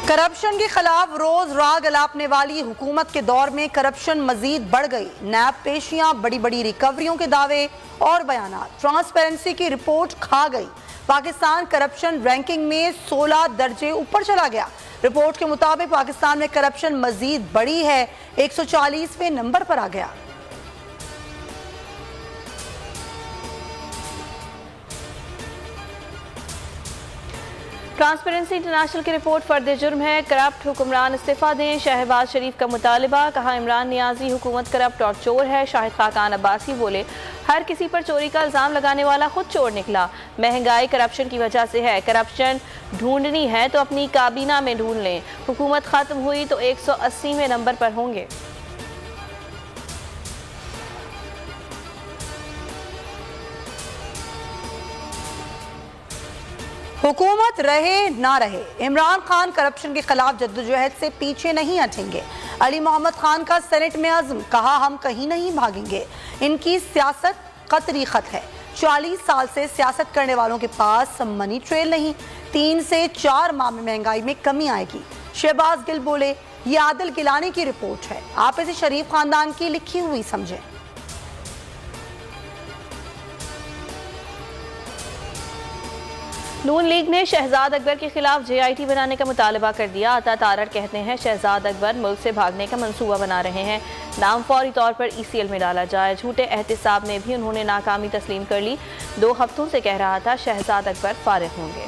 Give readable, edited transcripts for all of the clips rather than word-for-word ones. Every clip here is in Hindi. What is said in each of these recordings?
करप्शन के खिलाफ रोज राग अलापने वाली हुकूमत के दौर में करप्शन मजीद बढ़ गई। नैब पेशियां, बड़ी बड़ी रिकवरियों के दावे और बयानात, ट्रांसपेरेंसी की रिपोर्ट खा गई। पाकिस्तान करप्शन रैंकिंग में 16 दर्जे ऊपर चला गया। रिपोर्ट के मुताबिक पाकिस्तान में करप्शन मजीद बढ़ी है, 140वें नंबर पर आ गया। ट्रांसपेरेंसी इंटरनेशनल की रिपोर्ट फर्द जुर्म है, करप्ट हुक्मरान इस्तीफा दें, शहबाज शरीफ का मुतालिबा। कहा इमरान नियाजी हुकूमत करप्ट और चोर है। शाहिद खाकान अब्बासी बोले हर किसी पर चोरी का इल्जाम लगाने वाला खुद चोर निकला। महंगाई करप्शन की वजह से है, करप्शन ढूंढनी है तो अपनी काबीना में ढूंढ लें। हुकूमत खत्म हुई तो 180वें नंबर पर होंगे। हुकूमत रहे ना रहे, इमरान खान करप्शन के खिलाफ जद्दोजहद से पीछे नहीं हटेंगे। अली मोहम्मद खान का सेनेट में अज़्म, कहा हम कहीं नहीं भागेंगे। इनकी सियासत कतरी खत है। 40 साल से सियासत करने वालों के पास मनी ट्रेल नहीं। 3 से 4 माह में महंगाई में कमी आएगी। शहबाज गिल बोले ये आदिल गिलानी की रिपोर्ट है, आप इसे शरीफ खानदान की लिखी हुई समझें। नून लीग ने शहजाद अकबर के खिलाफ JIT बनाने का मुतालबा कर दिया। अता तारड़ कहते हैं शहजाद अकबर मुल्क से भागने का मंसूबा बना रहे हैं, नाम फौरी तौर पर ECL में डाला जाए। झूठे एहतिसाब में भी उन्होंने नाकामी तस्लीम कर ली। 2 हफ्तों से कह रहा था शहजाद अकबर फारिग होंगे।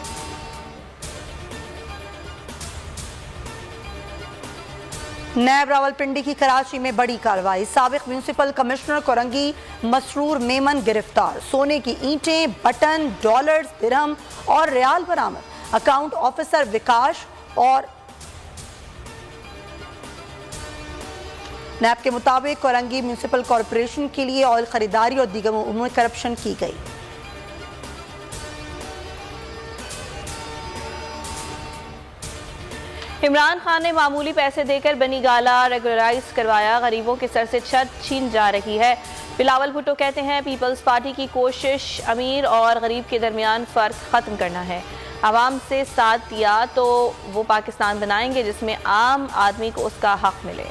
नैब रावलपिंडी की कराची में बड़ी कार्रवाई। साबिक म्यूनिसिपल कमिश्नर कोरंगी मसरूर मेमन गिरफ्तार। सोने की ईंटें, बटन, डॉलर्स, दिरहम और रियाल बरामद। अकाउंट ऑफिसर विकास और नैब के मुताबिक कोरंगी म्यूनिसिपल कॉरपोरेशन के लिए ऑयल खरीदारी और दीगर उमूर में करप्शन की गई। इमरान खान ने मामूली पैसे देकर बनी गाला रेगुलराइज करवाया। गरीबों के सर से छत छीन जा रही है। बिलावल भुट्टो कहते हैं पीपल्स पार्टी की कोशिश अमीर और गरीब के दरमियान फ़र्क ख़त्म करना है। आवाम से साथ दिया तो वो पाकिस्तान बनाएंगे जिसमें आम आदमी को उसका हक मिले।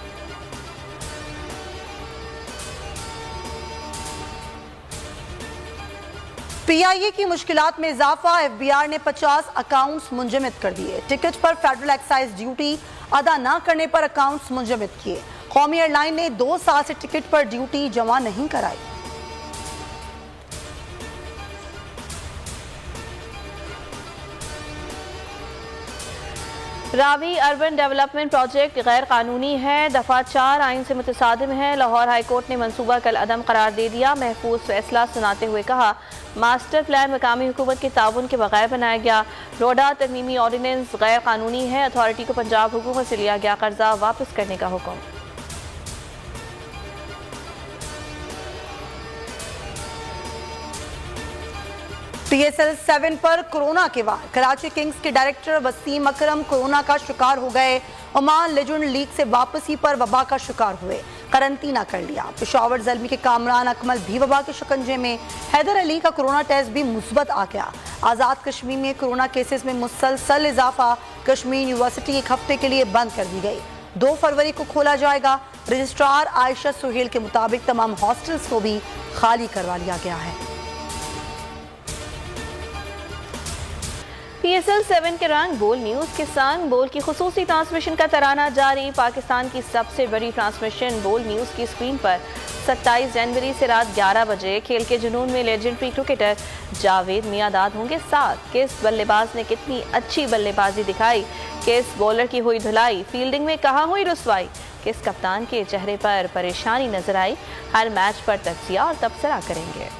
PIA की मुश्किलात में इजाफा। FBR ने 50 अकाउंट्स मुंजमद कर दिए। टिकट पर फेडरल एक्साइज ड्यूटी अदा न करने पर अकाउंट्स मुंजमद किए। कौमी एयरलाइन ने 2 साल से टिकट पर ड्यूटी जमा नहीं कराई। रावी अर्बन डेवलपमेंट प्रोजेक्ट गैर कानूनी है, दफा 4 आइन से मुतसादिम है। लाहौर हाई कोर्ट ने मंसूबा कल अदम करार दे दिया। महफूज फैसला सुनाते हुए कहा मास्टर प्लान मकामी हुकूमत के ताउन के बगैर बनाया गया। रोडा तरमीमी ऑर्डिनेंस गैर कानूनी है। अथॉरिटी को पंजाब हुकूमत से लिया गया कर्जा वापस करने का हुक्म। PSL 7 पर कोरोना के वार। कराची किंग्स के डायरेक्टर वसीम अकरम कोरोना का शिकार हो गए। ओमान लेजेंड लीग से वापसी पर वबा का शिकार हुए, करंतना कर लिया। पेशावर ज़ल्मी के कामरान अकमल भी वबा के शिकंजे में। हैदर अली का कोरोना टेस्ट भी मुस्बत आ गया। आज़ाद कश्मीर में कोरोना केसेस में मुसलसल इजाफा। कश्मीर यूनिवर्सिटी 1 हफ्ते के लिए बंद कर दी गई। 2 फरवरी को खोला जाएगा। रजिस्ट्रार आयशा सुहेल के मुताबिक तमाम हॉस्टल्स को भी खाली करवा लिया गया है। PSL 7 के रंग बोल न्यूज़ के संग बोल की खुसूसी ट्रांसमिशन का तराना जारी। पाकिस्तान की सबसे बड़ी ट्रांसमिशन बोल न्यूज़ की स्क्रीन पर 27 जनवरी से रात 11 बजे। खेल के जुनून में लेजेंडरी क्रिकेटर जावेद मियांदाद होंगे साथ। किस बल्लेबाज ने कितनी अच्छी बल्लेबाजी दिखाई, किस बॉलर की हुई धुलाई, फील्डिंग में कहाँ हुई रुसवाई, किस कप्तान के चेहरे पर परेशानी नजर आई। हर मैच पर तज्जिया और तबसरा करेंगे।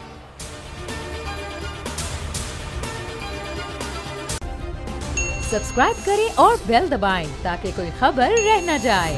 सब्सक्राइब करें और बेल दबाएं ताकि कोई खबर रह न जाए।